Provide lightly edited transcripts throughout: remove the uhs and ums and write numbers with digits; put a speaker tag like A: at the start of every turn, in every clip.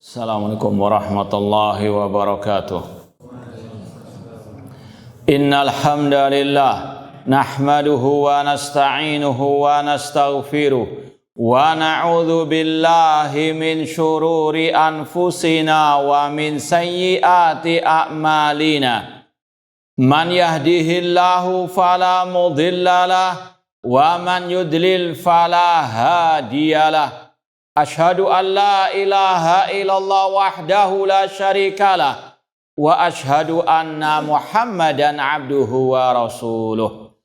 A: Assalamualaikum warahmatullahi wabarakatuh. Innal hamdalillah nahmaduhu wa nasta'inuhu wa nastaghfiruh wa na'udzu billahi min syururi anfusina wa min sayyiati a'malina. Man yahdihillahu fala mudhillalah wa man yudlil fala hadiyalah. Ashhadu an la ilaha illallah wahdahu la syarikalah wa ashhadu anna Muhammadan abduhu wa rasuluh.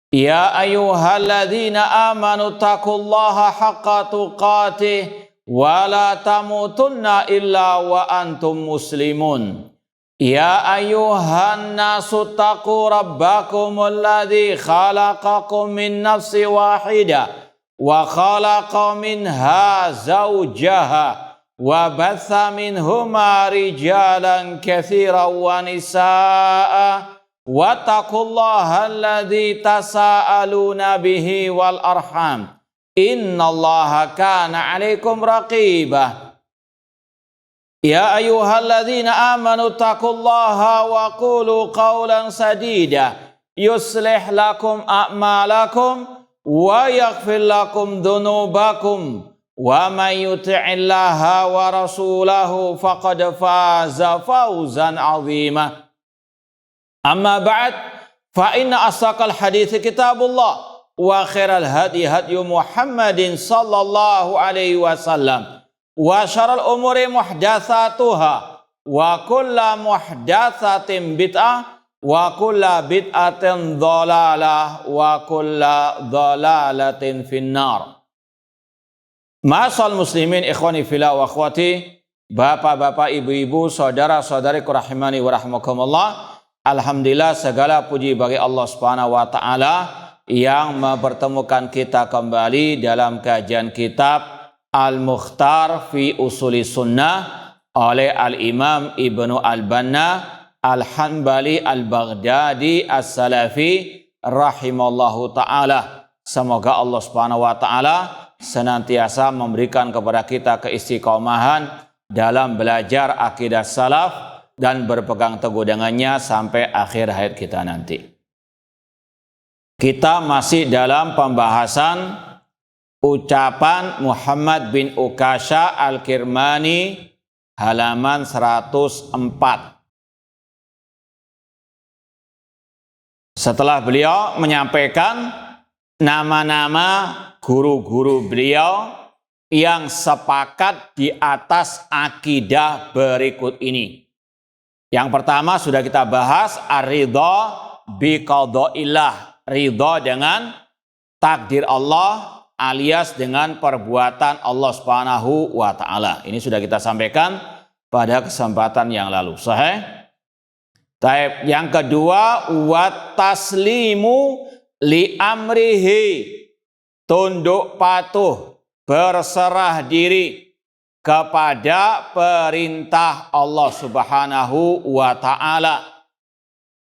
A: Ya ayyuhalladzina amanu taqullaha haqqa tuqatih wa la tamutunna illa wa antum muslimun. Ya ayyuhan nasu taqu rabbakumul ladzi khalaqakum min nafsin wahidah wa khalaqa minha zawjaha wa batha minhuma rijalan katsiran wa nisaa wa taqullaha alladzi tasaaluna bihi wal arham innallaha kana 'alaikum raqiba. Ya ayyuhalladzina amanu taqullaha wa qulu qawlan sadida yuslih lakum a'malakum wa yaghfir lakum dhunubakum wa may yuti'illaha wa rasulahu faqad faza fawzan 'azima. Amma ba'd, fa inna asaqal hadits kitabullah wa khairal hadi hadi Muhammadin sallallahu alaihi wasallam wa syarrul umuri muhdatsatuha wa kullu muhdatsatin bid'ah wa kulla bid'atin dhalalah wa kulla dhalalatin finnar. Ma'asal muslimin ikhwani fillah wa akhwati, bapak-bapak, ibu-ibu, saudara-saudariku rahimani wa rahmakumullah. Alhamdulillah, segala puji bagi Allah Subhanahu wa taala yang mempertemukan kita kembali dalam kajian kitab Al-Mukhtar fi Usuli Sunnah oleh Al-Imam Ibnu Al-Banna Al-Hanbali Al-Baghdadi As-Salafi rahimallahu ta'ala. Semoga Allah subhanahu wa ta'ala senantiasa memberikan kepada kita keistiqomahan dalam belajar akidah salaf dan berpegang teguh dengannya sampai akhir hayat kita nanti. Kita masih dalam pembahasan ucapan Muhammad bin Ukasha Al-Kirmani halaman 104. Setelah beliau menyampaikan nama-nama guru-guru beliau yang sepakat di atas akidah berikut ini. Yang pertama sudah kita bahas, ar-ridha bi qadaillah, ridha dengan takdir Allah alias dengan perbuatan Allah Subhanahu wa taala. Ini sudah kita sampaikan pada kesempatan yang lalu. Sahih? Taib. Yang kedua, wa taslimu li amrihi, tunduk patuh, berserah diri kepada perintah Allah Subhanahu wa taala.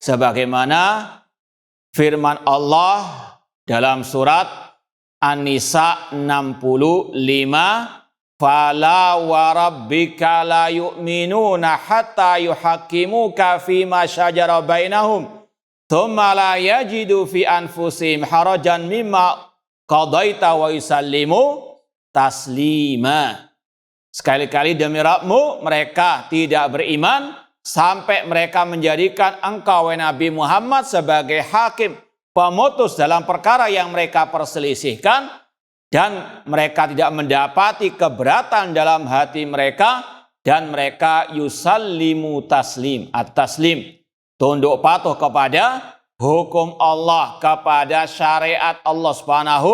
A: Sebagaimana firman Allah dalam surat An-Nisa 65, fala wa rabbika la yu'minuna hatta yuhaqqimuka fima syajara bainahum thumma la yajidu fi anfusihim harajan mimma qadaita wa yusallimu taslima. Sekali-kali demi Rabbmu mereka tidak beriman sampai mereka menjadikan engkau Nabi Muhammad sebagai hakim pemutus dalam perkara yang mereka perselisihkan, dan mereka tidak mendapati keberatan dalam hati mereka, dan mereka yusallimu taslim, at-taslim, tunduk patuh kepada hukum Allah, kepada syariat Allah Subhanahu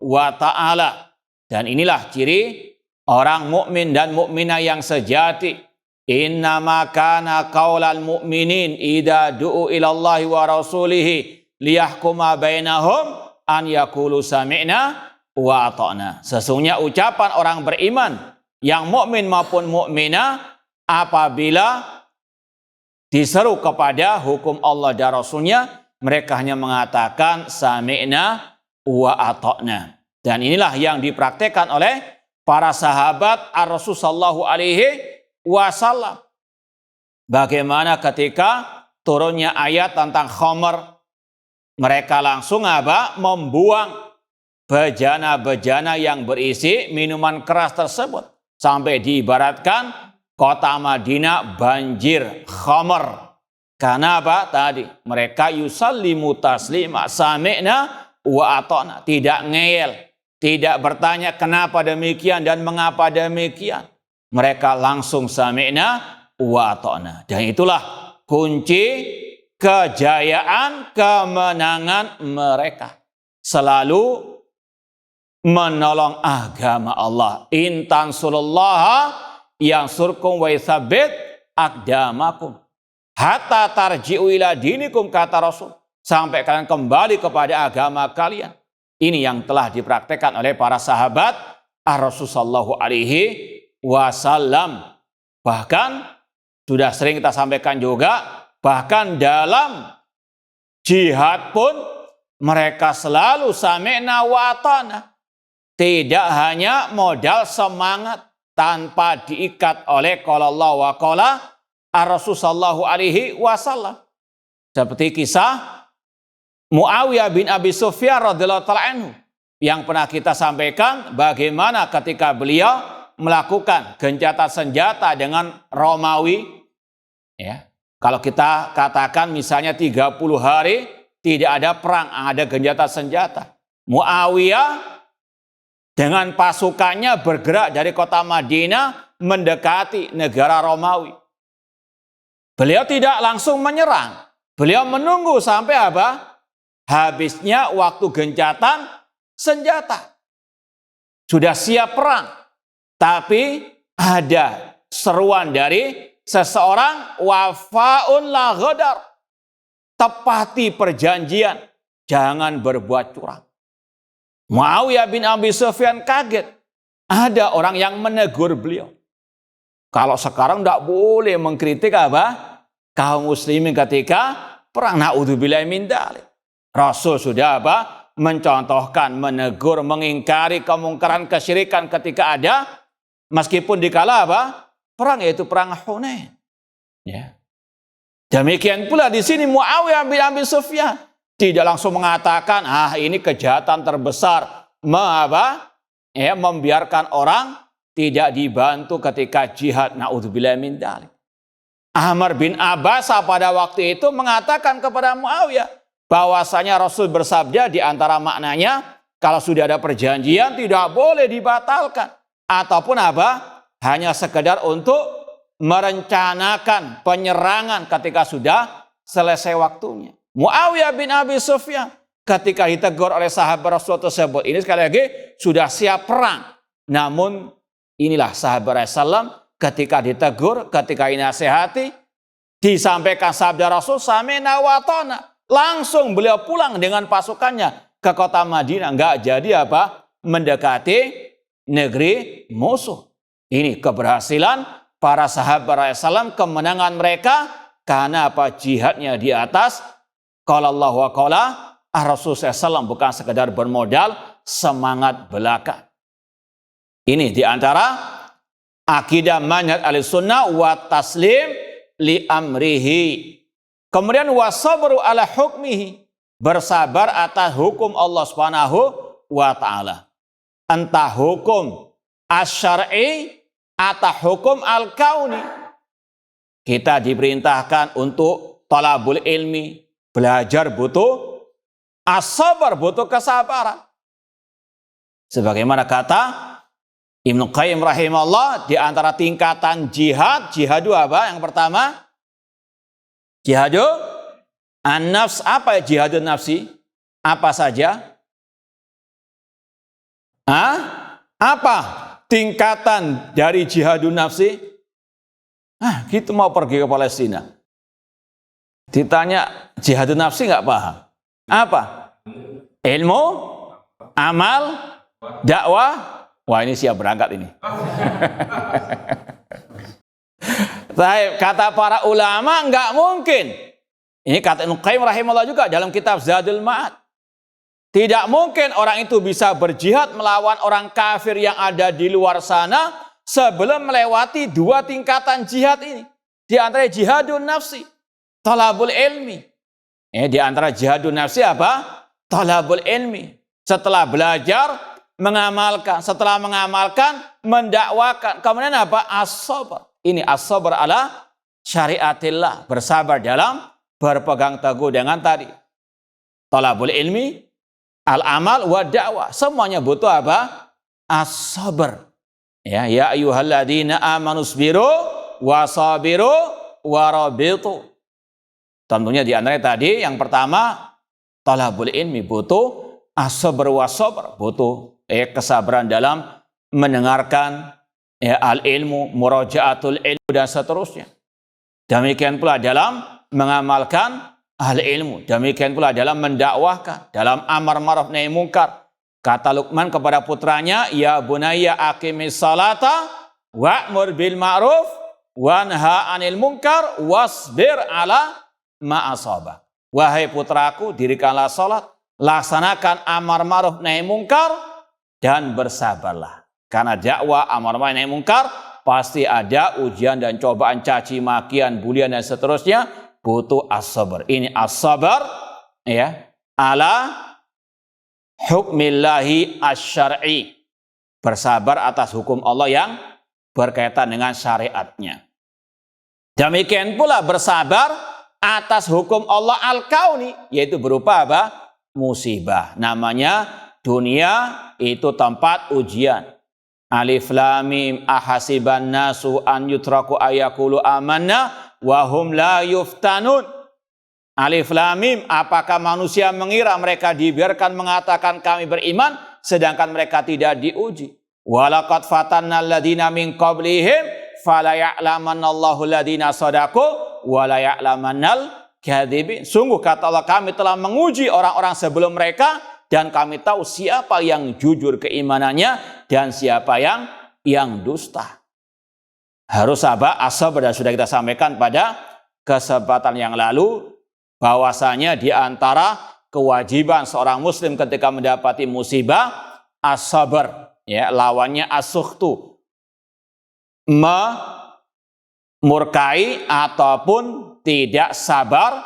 A: wa taala. Dan inilah ciri orang mukmin dan mukminah yang sejati. Innama kana qaulal mu'minin idza du'u ilallahi wa rasulihi liyahkuma bainahum an yaqulu sami'na wa ata'na. Sesungguhnya ucapan orang beriman yang mukmin maupun mukminah apabila diseru kepada hukum Allah dan Rasulnya, mereka hanya mengatakan sami'na wa ata'na. Dan inilah yang dipraktekkan oleh para sahabat Ar-Rasul sallallahu alaihi wasallam. Bagaimana ketika turunnya ayat tentang khamr, mereka langsung membuang bejana-bejana yang berisi minuman keras tersebut. Sampai diibaratkan kota Madinah banjir khamr. Karena tadi mereka yusallimu taslima, sami'na wa ata'na, tidak ngeyel, tidak bertanya kenapa demikian dan mengapa demikian. Mereka langsung sami'na wa ata'na. Dan itulah kunci kejayaan, kemenangan mereka. Selalu menolong agama Allah. In tansurullaha yansurkum wa yutsabbit aqdamakum. Hatta tarji'u ila dinikum, kata Rasul. Sampai kalian kembali kepada agama kalian. Ini yang telah dipraktekkan oleh para sahabat Rasul sallallahu alaihi wasallam. Bahkan sudah sering kita sampaikan juga, bahkan dalam jihad pun mereka selalu sami'na wa ata'na. Tidak hanya modal semangat tanpa diikat oleh qala Allah wa qala Rasul sallallahu alaihi wasallam. Seperti kisah Muawiyah bin Abi Sufyan radhiyallahu ta'ala anhu yang pernah kita sampaikan, bagaimana ketika beliau melakukan gencatan senjata dengan Romawi. Ya, kalau kita katakan misalnya 30 hari tidak ada perang, ada gencatan senjata. Muawiyah dengan pasukannya bergerak dari kota Madinah mendekati negara Romawi. Beliau tidak langsung menyerang. Beliau menunggu sampai habisnya waktu gencatan senjata. Sudah siap perang. Tapi ada seruan dari seseorang, wafa'un la ghadar. Tepati perjanjian, jangan berbuat curang. Muawiyah bin Abi Sufyan kaget. Ada orang yang menegur beliau. Kalau sekarang tidak boleh mengkritik kaum muslimin ketika perang, naudzubillahi min dzalik. Rasul sudah mencontohkan, menegur, mengingkari kemungkaran kesyirikan ketika ada, meskipun dikala perang, yaitu perang Hunain. Ya. Demikian pula di sini Muawiyah bin Abi Sufyan tidak langsung mengatakan, ini kejahatan terbesar, membiarkan orang tidak dibantu ketika jihad, naudzubillahi min dzalik. Amr bin Abbas pada waktu itu mengatakan kepada Muawiyah bahwasanya Rasul bersabda di antara maknanya, kalau sudah ada perjanjian tidak boleh dibatalkan, ataupun hanya sekedar untuk merencanakan penyerangan ketika sudah selesai waktunya. Muawiyah bin Abi Sufyan ketika ditegur oleh sahabat Rasul tersebut, ini sekali lagi sudah siap perang. Namun inilah sahabat Rasulullah ketika ditegur, ketika dinasihati, disampaikan sabda Rasul, sami'na wa ata'na. Langsung beliau pulang dengan pasukannya ke kota Madinah. Enggak jadi mendekati negeri musuh. Ini keberhasilan para sahabat Rasulullah, kemenangan mereka karena jihadnya di atas qala Allah wa qala Rasul SAW, bukan sekedar bermodal semangat belaka. Ini diantara akidah manhaj ahlussunnah wa taslim li amrihi. Kemudian wasabru ala hukmihi, bersabar atas hukum Allah Subhanahu wa taala. Entah hukum asy-syar'i atau hukum al-kauni. Kita diperintahkan untuk talabul ilmi, belajar butuh as-sabar, butuh kesabaran. Sebagaimana kata Ibnu Qayyim rahimahullah, di antara tingkatan jihadu yang pertama, jihadu an-nafs. Apa jihadun nafsi? Apa saja? Apa tingkatan dari jihadun nafsi? Gitu mau pergi ke Palestina. Ditanya jihadun nafsi nggak paham. Apa? Ilmu, amal, dakwah. Wah, ini siap berangkat ini. Kata para ulama, enggak mungkin. Ini kata Ibnu Qayyim rahimahullah juga dalam kitab Zadul Ma'ad. Tidak mungkin orang itu bisa berjihad melawan orang kafir yang ada di luar sana sebelum melewati dua tingkatan jihad ini. Di antara jihadun nafsi, talabul ilmi. Di antara jihadun nafsi apa? Talabul ilmi. Setelah belajar, mengamalkan. Setelah mengamalkan, mendakwakan. Kemudian apa? As-sabar. Ini as-sabar ala syariatillah. Bersabar dalam berpegang teguh dengan tadi. Talabul ilmi, al-amal, wa da'wah. Semuanya butuh apa? As-sabar. Ya ayyuhalladzina amanu sabiru wasabiru warabitu. Tentunya di antaranya tadi yang pertama talabul ilmi butuh as-sabr wasabar, butuh kesabaran dalam mendengarkan al-ilmu, murajaatul ilmu dan seterusnya. Demikian pula dalam mengamalkan al-ilmu, demikian pula dalam mendakwahkan, dalam amar ma'ruf nahi munkar. Kata Luqman kepada putranya, ya bunayya aqimis salata wa'mur bil ma'ruf wanha 'anil munkar wasbir ala ma asaba. Wahai putraku, dirikanlah salat, laksanakan amar ma'ruf nahi munkar dan bersabarlah. Karena dakwah amar ma'ruf nahi munkar pasti ada ujian dan cobaan, caci makian, bulian dan seterusnya, butuh as-sabar. Ini as-sabar ala hukmillahi asy-syar'i, bersabar atas hukum Allah yang berkaitan dengan syariatnya. Demikian pula bersabar atas hukum Allah al-kauni, yaitu berupa apa? Musibah. Namanya dunia itu tempat ujian. Alif lam mim ahasiban nasu an yutraku ayaqulu amanna wa hum la yuftanun. Alif lam mim, apakah manusia mengira mereka dibiarkan mengatakan kami beriman sedangkan mereka tidak diuji? Walaqad fatanna alladziina min qablihim fala ya'lamannallahu alladziina shadaqu wa la ya'lamannal kadzibin. Sungguh kata Allah, kami telah menguji orang-orang sebelum mereka dan kami tahu siapa yang jujur keimanannya dan siapa yang dusta. Harus sabar, as-sabar, dan sudah kita sampaikan pada kesempatan yang lalu bahwasanya di antara kewajiban seorang muslim ketika mendapati musibah as-sabar, lawannya as-sukhtu, memurkai ataupun tidak sabar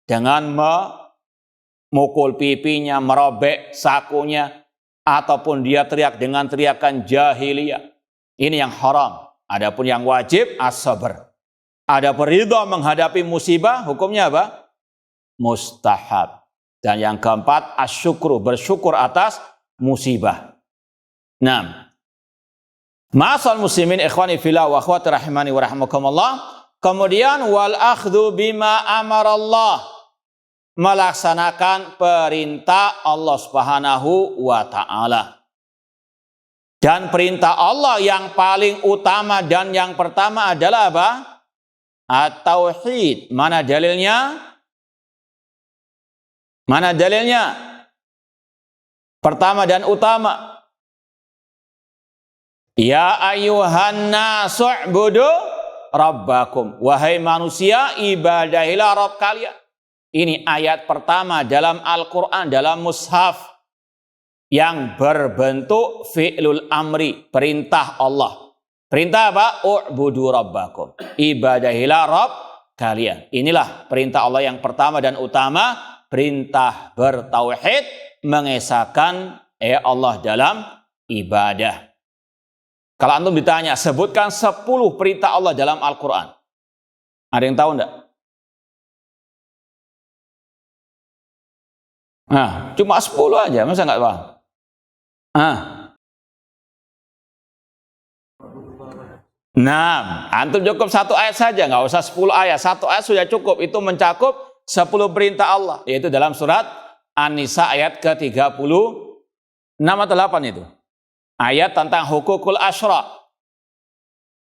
A: dengan memukul pipinya, merobek sakunya, ataupun dia teriak dengan teriakan jahiliyah. Ini yang haram. Adapun yang wajib as-sabar. Adapun ridha menghadapi musibah, hukumnya apa? Mustahab. Dan yang keempat asyukru, bersyukur atas musibah. Nah, ma'asal muslimin ikhwani fillah wa akhwati rahimani wa rahimakumullah. Kemudian wal akhdhu bima amarallah, melaksanakan perintah Allah Subhanahu wa taala. Dan perintah Allah yang paling utama dan yang pertama adalah apa? At-tauhid. Mana dalilnya? Mana dalilnya? Pertama dan utama. Ya ayyuhan nasu u'budu rabbakum. Wahai manusia, ibadahilah Rabb kalian. Ini ayat pertama dalam Al-Quran, dalam mushaf, yang berbentuk fi'lul amri, perintah Allah. Perintah apa? U'budu rabbakum. Ibadahilah Rabb kalian. Inilah perintah Allah yang pertama dan utama. Perintah bertauhid, mengesahkan Allah dalam ibadah. Kalau antum ditanya, sebutkan 10 perintah Allah dalam Al-Quran. Ada yang tahu enggak? Nah, cuma 10 aja, masa enggak paham? Nah, antum cukup 1 ayat saja, enggak usah 10 ayat. 1 ayat sudah cukup, itu mencakup 10 perintah Allah, yaitu dalam surat An-Nisa ayat ke-36 atau 8 itu. Ayat tentang hukukul asyra.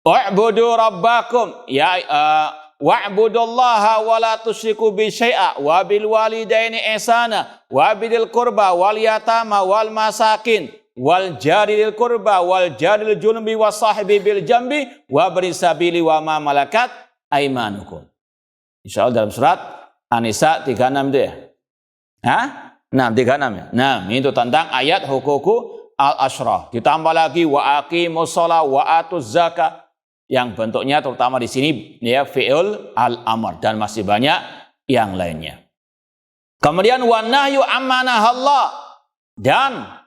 A: Wa'budu rabbakum, wa'budullaha wa la tusyriku bi syai'a wa bil walidaini ihsana wa bidil qurba wal yatama wal masakin wal jaril qurba wal jaril junubi was sahibi bil jambi wa berisabili wa ma malakat aimanukum. Insyaallah dalam surat An-Nisa 36 itu ya. Hah? 36 ya. Nah, itu tentang ayat hukuku al-asyrah. Ditambah lagi wa aqimus shalah wa atuz zakat yang bentuknya terutama di sini ya fi'il al-amr dan masih banyak yang lainnya. Kemudian wa nahyu amanahallah dan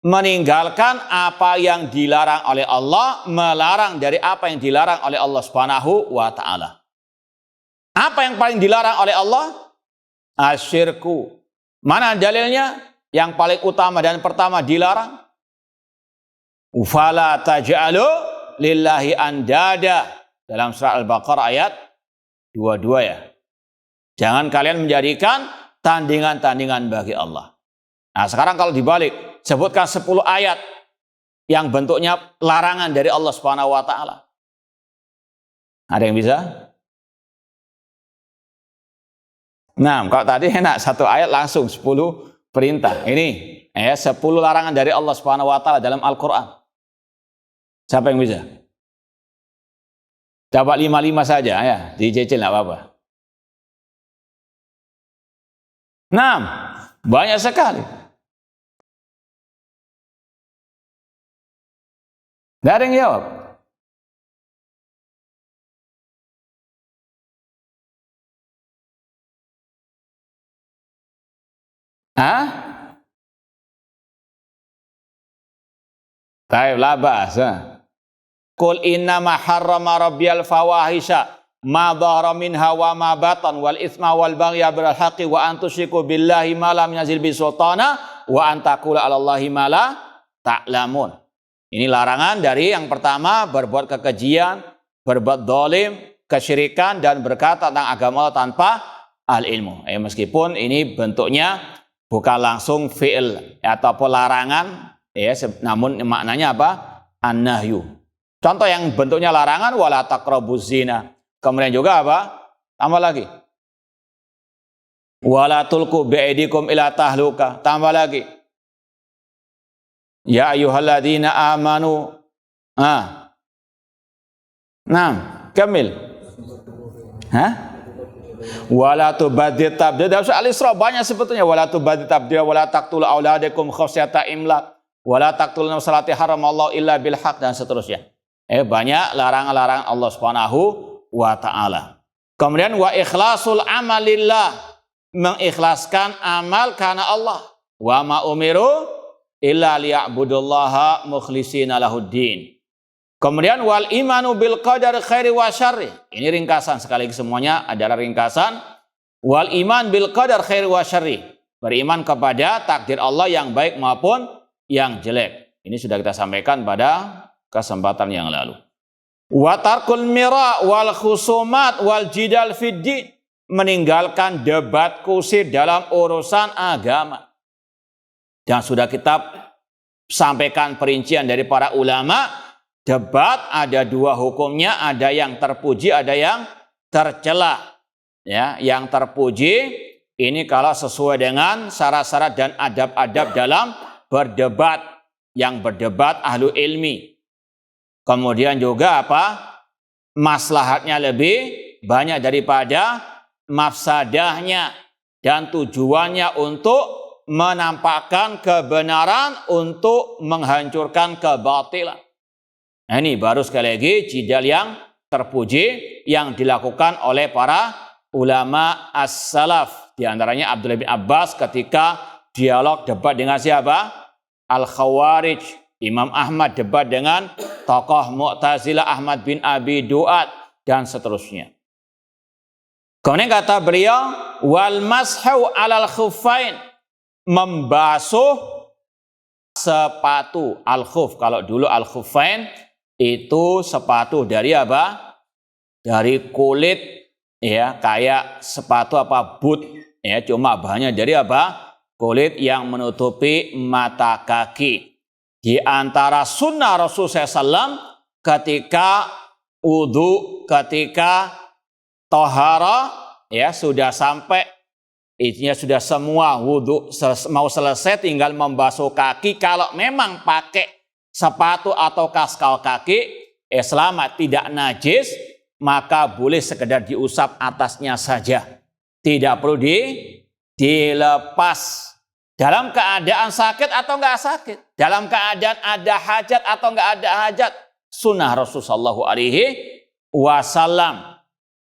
A: meninggalkan apa yang dilarang oleh Allah, melarang dari apa yang dilarang oleh Allah Subhanahu wa taala. Apa yang paling dilarang oleh Allah? Asyirku. Mana dalilnya? Yang paling utama dan pertama dilarang. Fala taj'alu lillahi andada. Dalam surah Al-Baqarah ayat 22 ya. Jangan kalian menjadikan tandingan-tandingan bagi Allah. Nah sekarang kalau dibalik, sebutkan 10 ayat yang bentuknya larangan dari Allah Subhanahu wa taala. Ada yang bisa? Nah, kalau tadi enak satu ayat langsung 10 perintah. Ini ya 10 larangan dari Allah Subhanahu wa taala dalam Al-Qur'an. Siapa yang bisa? Dapat 5 saja ya, dicicil enggak apa-apa. 6. Banyak sekali. Tidak ada yang jawab. Hah? Baik, labas. Qul innama harrama rabbiyal fawahisha ma dhahara minha wa ma batan wal itsma wal baghya bil haqqi wa an tusyriku billahi ma lam yanzil bi sultana wa an taqula 'alallahi ma la ta'lamun. Ini larangan dari yang pertama berbuat kekejian, berbuat zalim, kesyirikan dan berkata tentang agama Allah tanpa al-ilmu. Meskipun ini bentuknya bukan langsung fi'il atau larangan ya, namun maknanya apa? An-nahyu. Contoh yang bentuknya larangan wala taqrabuz zina. Kemudian juga apa? Tambah lagi. Wala tulqu bi'aidikum ila tahluka. Tambah lagi. Ya ayyuhalladzina amanu. Nah, kamil. Hah? Wala tubadir tabdil. Dalam surah Al-Isra banyak sebetulnya. Wala tubadir tabdil. Wala taqtulu auladakum khasyata imlaq. Wala taqtulu nafsalati haramallahu illa bil haq dan seterusnya. Banyak larangan-larangan Allah Subhanahu wa taala. Kemudian wa ikhlasul amalillah, mengikhlaskan amal karena Allah. Wa ma umiru illa liya'budullaha mukhlishina lahuddin. Kemudian wal imanu bil qadar khairi wa syarri. Ini ringkasan sekali semuanya adalah ringkasan. Wal iman bil qadar khairi wa syarri. Beriman kepada takdir Allah yang baik maupun yang jelek. Ini sudah kita sampaikan pada kesempatan yang lalu. Wa tarkul mira wal khusumat wal jidal fid din. Meninggalkan debat kusir dalam urusan agama. Dan sudah kita sampaikan perincian dari para ulama. Debat ada 2 hukumnya, ada yang terpuji, ada yang tercela. Ya, yang terpuji ini kalau sesuai dengan syarat-syarat dan adab-adab dalam berdebat, yang berdebat ahlu ilmi. Kemudian juga apa? Maslahatnya lebih banyak daripada mafsadahnya dan tujuannya untuk menampakkan kebenaran untuk menghancurkan kebatilan. Nah, ini baru sekali lagi jidal yang terpuji yang dilakukan oleh para ulama as-salaf. Di antaranya Abdullah bin Abbas ketika dialog debat dengan siapa? Al-Khawarij. Imam Ahmad debat dengan tokoh Mu'tazilah Ahmad bin Abi Du'ad dan seterusnya. Kemudian kata beliau wal mashu 'alal khuffain, membasuh sepatu al-khuf. Kalau dulu al-khuffain itu sepatu dari apa? Dari kulit ya, kayak sepatu apa boot ya, cuma bahannya dari apa? Kulit yang menutupi mata kaki. Di antara sunnah Rasul SAW ketika wudu, ketika tohara ya sudah sampai isinya sudah semua wudu mau selesai tinggal membasuh kaki. Kalau memang pakai sepatu atau kaos kaki selama tidak najis maka boleh sekedar diusap atasnya saja, tidak perlu dilepas dalam keadaan sakit atau enggak sakit, dalam keadaan ada hajat atau enggak ada hajat, sunnah Rasulullah Shallallahu Alaihi Wasallam.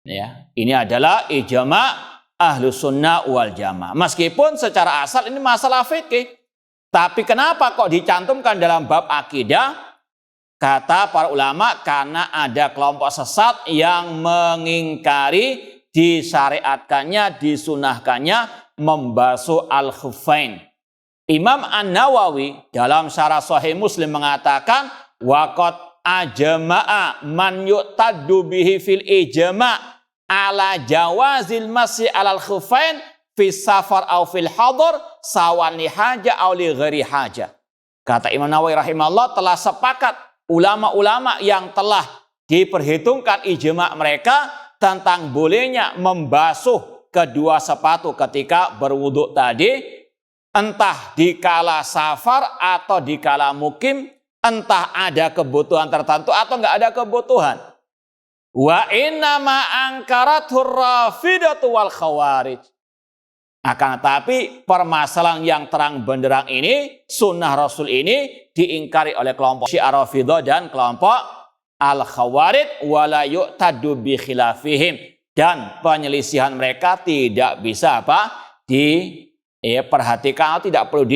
A: Ya, ini adalah ijma' ahlu sunnah wal jamaah. Meskipun secara asal ini masalah fikih, tapi kenapa kok dicantumkan dalam bab akidah? Kata para ulama, karena ada kelompok sesat yang mengingkari disyariatkannya, disunahkannya membasuh al-khuffain. Imam An-Nawawi dalam syarah Sahih Muslim mengatakan, waqad ajma'a man yu'taddu bihi fil ijma' ala jawazil masih alal khuffain fi safar au fil hadar sawan li haja au li ghairi haja. Kata Imam Nawawi rahimahullah, telah sepakat ulama-ulama yang telah diperhitungkan ijma' mereka tentang bolehnya membasuh kedua sepatu ketika berwuduk tadi, entah dikala safar atau dikala mukim, entah ada kebutuhan tertentu atau enggak ada kebutuhan. Wa innama angkaratur rafidatu wal khawarij. Akan tetapi permasalahan yang terang benderang ini, sunnah Rasul ini diingkari oleh kelompok Syiah Rafidah dan kelompok Al-Khawarij wala yu'tadu bi khilafihim, dan penyelisihan mereka tidak bisa diperhatikan, tidak perlu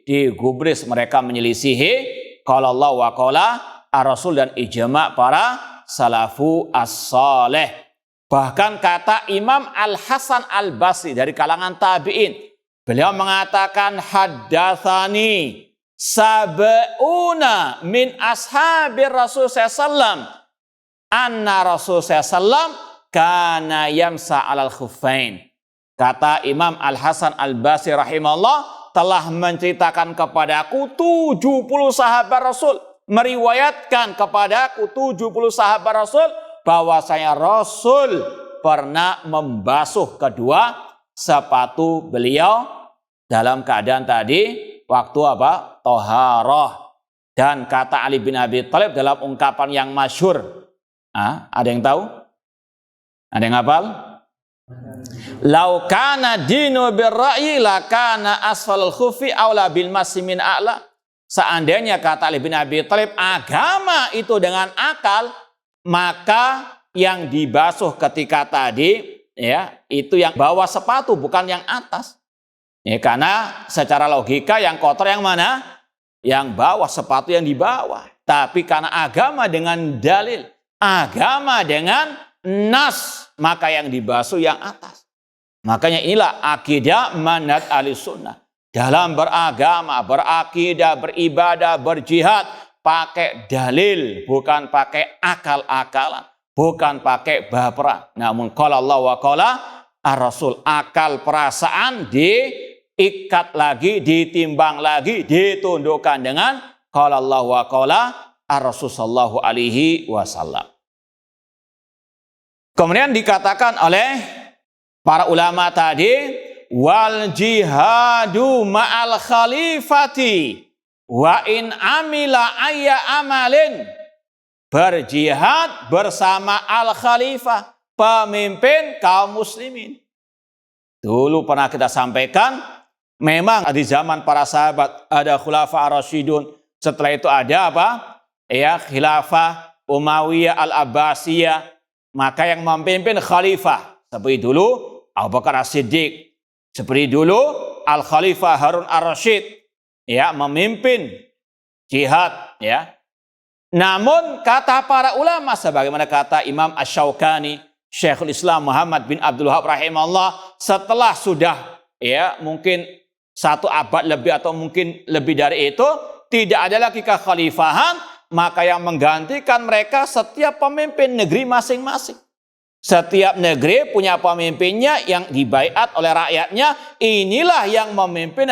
A: digubris. Mereka menyelisihi qala Allah wa qala ar-Rasul dan ijma' para salafu as-saleh. Bahkan kata Imam Al-Hasan Al-Basri dari kalangan tabi'in, beliau mengatakan haddatsani sab'una min ashabir Rasul sallallahu anna Rasul sallallahu kana yamsa 'alal khuffain. Kata Imam Al-Hasan Al-Basri rahimahullah telah menceritakan kepadaku 70 sahabat Rasul, meriwayatkan kepadaku 70 sahabat Rasul bahwasanya Rasul pernah membasuh kedua sepatu beliau dalam keadaan tadi waktu Toharoh. Dan kata Ali bin Abi Thalib dalam ungkapan yang masyhur, ada yang tahu? Ada yang hafal? Lau kana dinu birra'yi lakana asfalul khufi aula bil masih min a'la. Seandainya kata Ali bin Abi Thalib agama itu dengan akal, maka yang dibasuh ketika tadi itu yang bawah sepatu, bukan yang atas. Karena secara logika yang kotor yang mana? Yang bawah, sepatu yang di bawah. Tapi karena agama dengan dalil, agama dengan nas, maka yang dibasuh yang atas. Makanya inilah akidah manhaj ahlussunnah. Dalam beragama, berakidah, beribadah, berjihad, pakai dalil, bukan pakai akal-akalan, bukan pakai baperan. Namun qala Allah wa qala ar-Rasul, akal perasaan diikat lagi, ditimbang lagi, ditundukkan dengan qala Allah wa qala ar-Rasul sallallahu alaihi wasallam. Kemudian dikatakan oleh para ulama tadi, wal jihadu ma'al khalifati wa in amila ayya amalin. Berjihad bersama al-khalifah, pemimpin kaum muslimin. Dulu pernah kita sampaikan, memang di zaman para sahabat ada khulafa ar-rasyidun. Setelah itu ada khilafah Umayyah al-Abbasiyah. Maka yang memimpin khalifah. Seperti dulu Abu Bakar As-Siddiq. Seperti dulu Al-Khalifah Harun Ar-Rasyid memimpin jihad Namun kata para ulama, sebagaimana kata Imam Asy-Syaukani, Syekhul Islam Muhammad bin Abdul Wahab rahimahullah, setelah sudah mungkin 1 abad lebih atau mungkin lebih dari itu, tidak ada lagi kekhalifahan, maka yang menggantikan mereka setiap pemimpin negeri masing-masing. Setiap negeri punya pemimpinnya yang dibaiat oleh rakyatnya. Inilah yang memimpin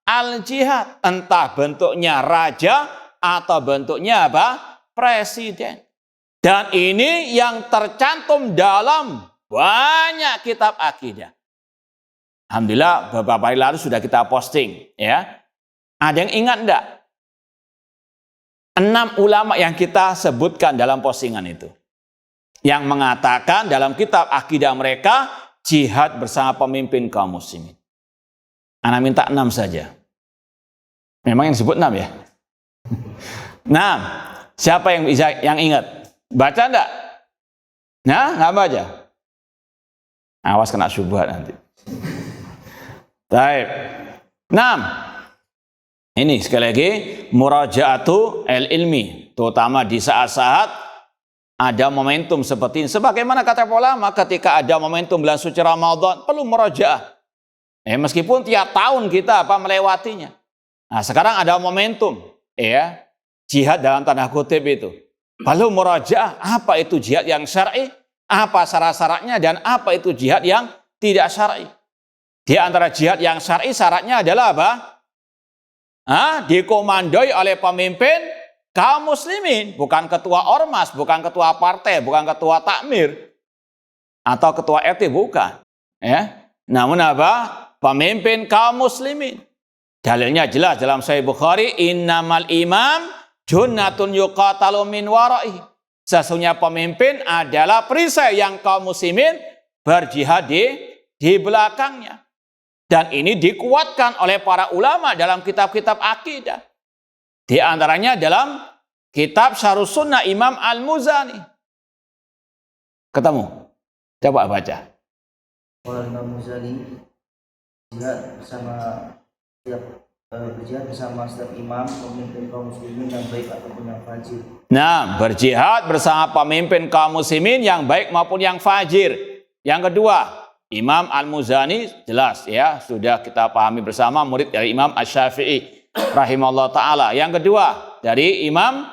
A: al-jihad. Entah bentuknya raja atau bentuknya presiden. Dan ini yang tercantum dalam banyak kitab akidah. Alhamdulillah beberapa hari lalu sudah kita posting. Ada yang ingat enggak? 6 ulama yang kita sebutkan dalam postingan itu, yang mengatakan dalam kitab akidah mereka jihad bersama pemimpin kaum muslimin. Ana minta 6 saja. Memang yang disebut 6 ya? 6. Siapa yang bisa yang ingat? Baca enggak? Nah, enggak baca. Awas kena syubhat nanti. Baik. 6. Ini sekali lagi murajaatu al-ilmi, terutama di saat-saat ada momentum seperti ini. Sebagaimana kata ulama, ketika ada momentum bulan suci Ramadan, perlu murajaah. Meskipun tiap tahun kita melewatinya. Nah, sekarang ada momentum, jihad dalam tanda kutip itu. Perlu murajaah, apa itu jihad yang syar'i, apa syarat-syaratnya, dan apa itu jihad yang tidak syar'i. Di antara jihad yang syar'i syaratnya adalah apa? Dikomandoi oleh pemimpin kaum muslimin, bukan ketua ormas, bukan ketua partai, bukan ketua takmir atau ketua RT, bukan. Namun apa? Pemimpin kaum muslimin. Dalilnya jelas dalam Sahih Bukhari, innamal imam junnatun yuqatalu min wara'ihi. Sesungguhnya pemimpin adalah perisai yang kaum muslimin berjihad di belakangnya. Dan ini dikuatkan oleh para ulama dalam kitab-kitab akidah. Di antaranya dalam kitab Syarhus Sunnah Imam Al-Muzani. Ketemu? Coba baca.
B: Imam Muzani berjihad bersama setiap imam, pemimpin kaum muslimin yang baik ataupun yang fajir.
A: Nah, berjihad bersama pemimpin kaum muslimin yang baik maupun yang fajir. Yang kedua, Imam Al-Muzani jelas ya, sudah kita pahami bersama, murid dari Imam Asy-Syafi'i rahimahullah ta'ala. Yang kedua, dari Imam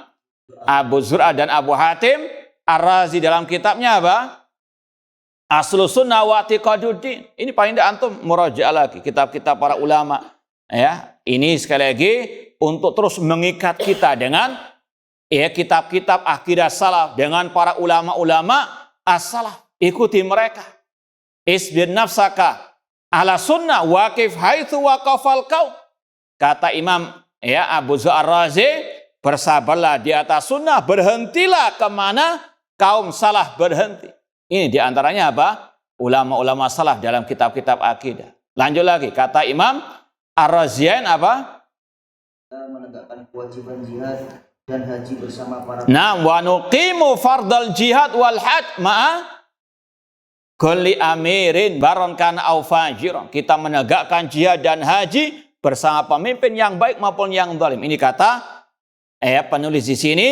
A: Abu Zur'ah dan Abu Hatim Ar-Razi dalam kitabnya apa? Aslus Sunnah wa I'tiqaduddin. Ini paling tidak antum murajaah lagi kitab-kitab para ulama. Ini sekali lagi untuk terus mengikat kita dengan kitab-kitab akidah salaf, dengan para ulama-ulama as-salaf. Ikuti mereka. Isbir nafsaka ala sunnah waqif haitsu waqafal qaum. Kata Imam Abu Zur'ah Ar-Razi, bersabarlah di atas sunnah, berhentilah kemana kaum salaf berhenti. Ini diantaranya apa? Ulama-ulama salaf dalam kitab-kitab akidah. Lanjut lagi, kata Imam Ar-Razian apa?
B: Menegakkan kewajiban jihad dan haji bersama para.
A: Nah, wa nuqimu fardal jihad wal hajj ma'a kulli amirin baron kana au fajiran. Kita menegakkan jihad dan haji bersama pemimpin yang baik maupun yang zalim. Ini kata penulis di sini.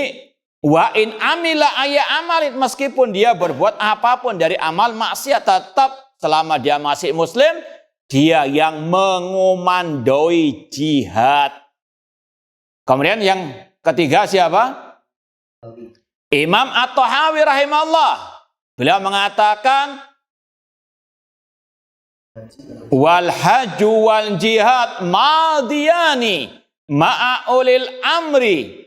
A: Wa in amila ayya amalin, meskipun dia berbuat apapun dari amal maksiat, tetap selama dia masih muslim, dia yang mengomandoi jihad. Kemudian yang ketiga siapa? Imam At-Tahawi rahimahullah. Beliau mengatakan wal hajju wal jihad madiyani ma'a ulil amri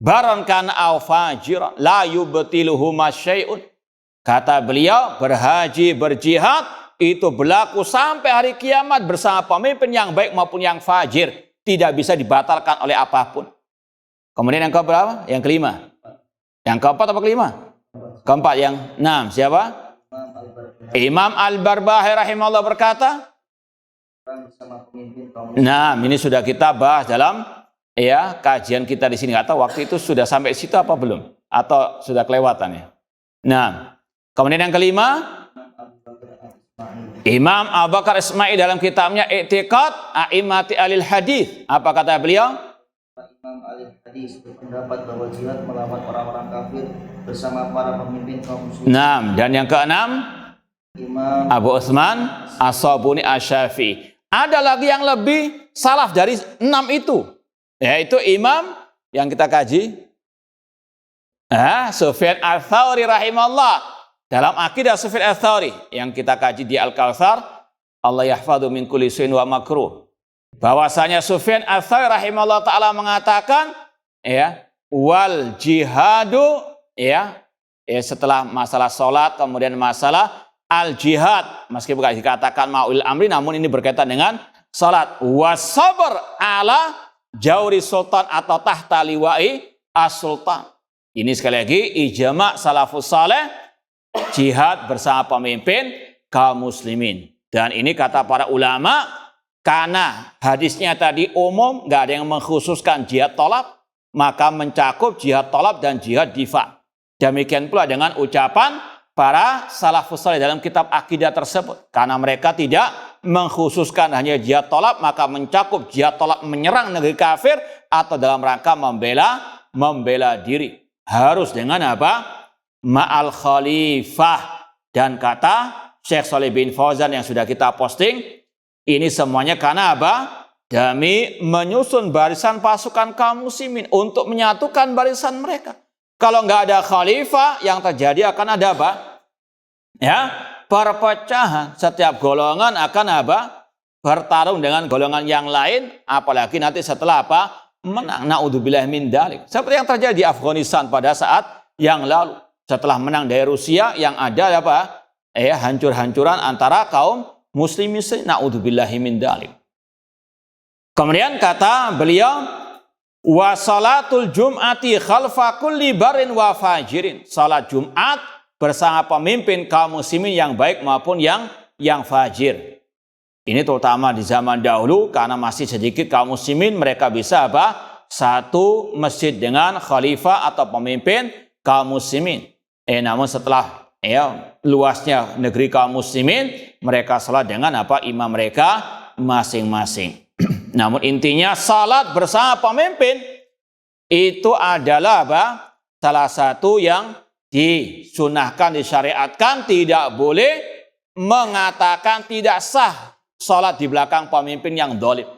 A: baron kan au fajiran la yubtiluhuma syai'un. Kata beliau, berhaji berjihad itu berlaku sampai hari kiamat bersama pemimpin yang baik maupun yang fajir, tidak bisa dibatalkan oleh apapun. Kemudian yang keberapa? Yang kelima. Yang keempat apa kelima? Keempat. Yang 6 siapa? Imam Al-Barbahari rahimahullah berkata, nah ini sudah kita bahas dalam kajian kita di sini. Atau waktu itu sudah sampai situ apa belum? Atau sudah kelewatan ya? Nah, kemudian yang kelima, Imam Abu Bakar Ismail dalam kitabnya I'tiqad A'immati Alil Hadis. Apa kata beliau?
B: Imam Alil Hadis berpendapat bahwa jihad melawan orang-orang kafir bersama para pemimpin kaum muslimin.
A: Nah, dan yang keenam, Imam Abu Utsman As-Sabuni Asy-Syafi'i. Ada lagi yang lebih salaf dari 6 itu. Yaitu imam yang kita kaji, Sufyan Ats-Tsauri rahimahullah. Dalam akidah Sufyan Ats-Tsauri yang kita kaji di Al-Kautsar, Allah yahfadhu min kulli su'in wa makruh. Bahwasanya Sufyan Ats-Tsauri rahimahullah ta'ala mengatakan, wal jihadu, setelah masalah sholat, kemudian masalah al-jihad, meskipun dikatakan ma'ul amri, namun ini berkaitan dengan sholat. Wasabr ala jauri sultan atau tahta liwa'i as-sultan. Ini sekali lagi ijma' salafus saleh, jihad bersama pemimpin kaum muslimin. Dan ini kata para ulama karena hadisnya tadi umum, nggak ada yang mengkhususkan jihad tolab, maka mencakup jihad tolab dan jihad difa. Demikian pula dengan ucapan para salafus saleh dalam kitab akidah tersebut. Karena mereka tidak mengkhususkan hanya jihad tolab, maka mencakup jihad tolab menyerang negeri kafir atau dalam rangka membela diri. Harus dengan apa? Ma'al khalifah. Dan kata Syekh Shalih bin Fauzan yang sudah kita posting, ini semuanya karena apa? Demi menyusun barisan pasukan kaum muslimin untuk menyatukan barisan mereka. Kalau nggak ada khalifah, yang terjadi akan ada apa? Ya, perpecahan. Setiap golongan akan apa? Bertarung dengan golongan yang lain, apalagi nanti setelah apa? Menang. Naudzubillah min dzalik. Seperti yang terjadi di Afghanistan pada saat yang lalu. Setelah menang dari Rusia, yang ada apa? Hancur-hancuran antara kaum muslimin. Naudzubillah min dzalik. Kemudian kata beliau, wa salatul jum'ati khalfa kulli barin wa fajirin. Salat Jumat bersama pemimpin kaum muslimin yang baik maupun yang fajir. Ini terutama di zaman dahulu karena masih sedikit kaum muslimin, mereka bisa apa? Satu masjid dengan khalifah atau pemimpin kaum muslimin. Namun setelah luasnya negeri kaum muslimin, mereka salat dengan apa? Imam mereka masing-masing. Namun intinya salat bersama pemimpin itu adalah apa? Salah satu yang disunahkan, disyariatkan, tidak boleh mengatakan tidak sah salat di belakang pemimpin yang zalim.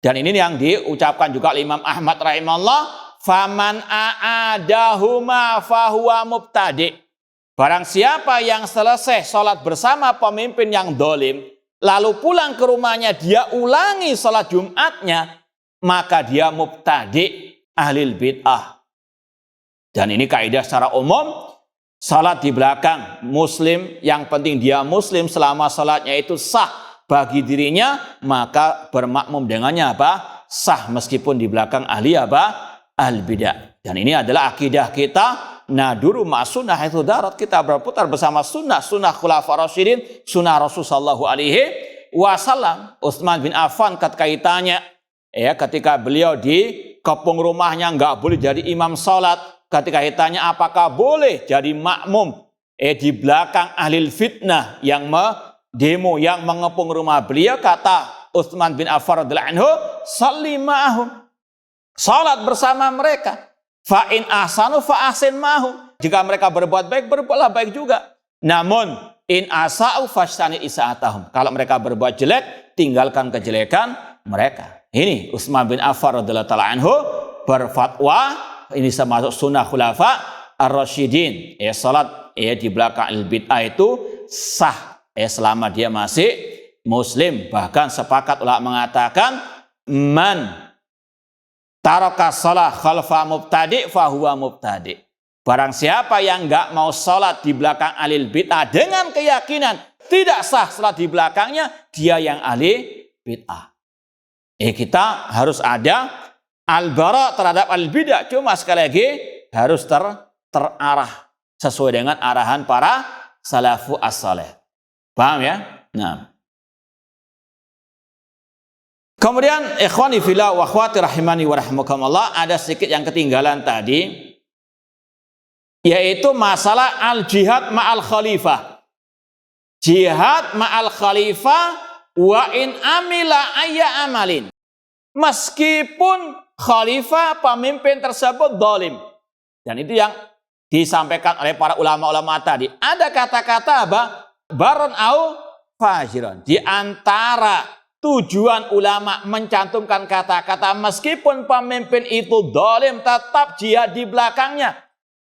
A: Dan ini yang diucapkan juga oleh Imam Ahmad rahimahullah, faman a'adahuma fahuwa mubtadi. Barang siapa yang selesai salat bersama pemimpin yang zalim, lalu pulang ke rumahnya dia ulangi salat Jumatnya, maka dia mubtadi, ahlil bid'ah. Dan ini kaidah secara umum, salat di belakang muslim, yang penting dia muslim selama salatnya itu sah bagi dirinya, maka bermakmum dengannya apa? Sah meskipun di belakang ahli apa? Ahli bid'ah. Dan ini adalah akidah kita. Naduru ma'sunnah itu darat, kita berputar bersama sunnah khulafaur rasyidin, sunnah Rasul sallallahu alaihi wasallam. Utsman bin Affan kaitannya ketika beliau di kepung rumahnya nggak boleh jadi imam salat, ketika ditanya apakah boleh jadi makmum di belakang ahli fitnah yang demo yang mengepung rumah beliau, kata Utsman bin Affan radhiyallahu anhu, shalli ma'ahum, salat bersama mereka. Fa'in ahsanu fa'ahsin mahum. Jika mereka berbuat baik, berbuatlah baik juga. Namun in asa'u fashtani isa'atahum. Kalau mereka berbuat jelek, tinggalkan kejelekan mereka. Ini Utsman bin Affan radhiyallahu ta'ala anhu berfatwa, ini termasuk sunnah khulafa ar-rasyidin. Salat di belakang al-bid'ah itu sah selama dia masih muslim. Bahkan sepakat ulama mengatakan, man taraka shalah khalfa mubtadi fahuwa mubtadi. Barang siapa yang enggak mau salat di belakang ahli bid'ah dengan keyakinan tidak sah salat di belakangnya, dia yang ahli bid'ah. Kita harus ada al-bara terhadap ahli bid'ah, cuma sekali lagi harus terarah sesuai dengan arahan para salafu as-saleh. Paham ya? Nah. Kemudian ikhwani fillah wa akhwati rahimani wa rahimakumullah, ada sedikit yang ketinggalan tadi, yaitu masalah al-jihad ma'al khalifah. Jihad ma'al khalifah wa in amila ayya amalin. Meskipun khalifah pemimpin tersebut zalim. Dan itu yang disampaikan oleh para ulama-ulama tadi. Ada kata-kata apa? Baron au fajiron. Di antara tujuan ulama mencantumkan kata-kata meskipun pemimpin itu zalim, tetap jihad di belakangnya.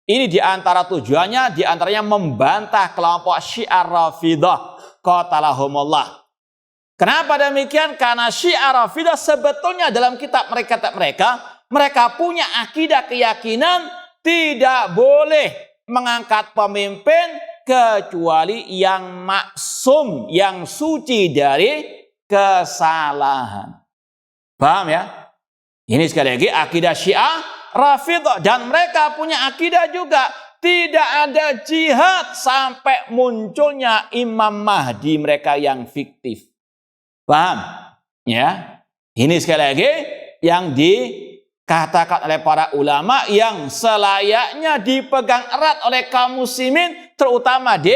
A: Ini di antara tujuannya, di antaranya membantah kelompok Syiah Rafidah qatalahumullah. Kenapa demikian? Karena Syiah Rafidah sebetulnya dalam kitab mereka punya akidah keyakinan tidak boleh mengangkat pemimpin kecuali yang maksum, yang suci dari kesalahan. Paham ya? Ini sekali lagi akidah Syiah Rafidah, dan mereka punya akidah juga tidak ada jihad sampai munculnya Imam Mahdi mereka yang fiktif. Paham? Ya, ini sekali lagi yang dikatakan oleh para ulama yang selayaknya dipegang erat oleh kaum muslimin, terutama di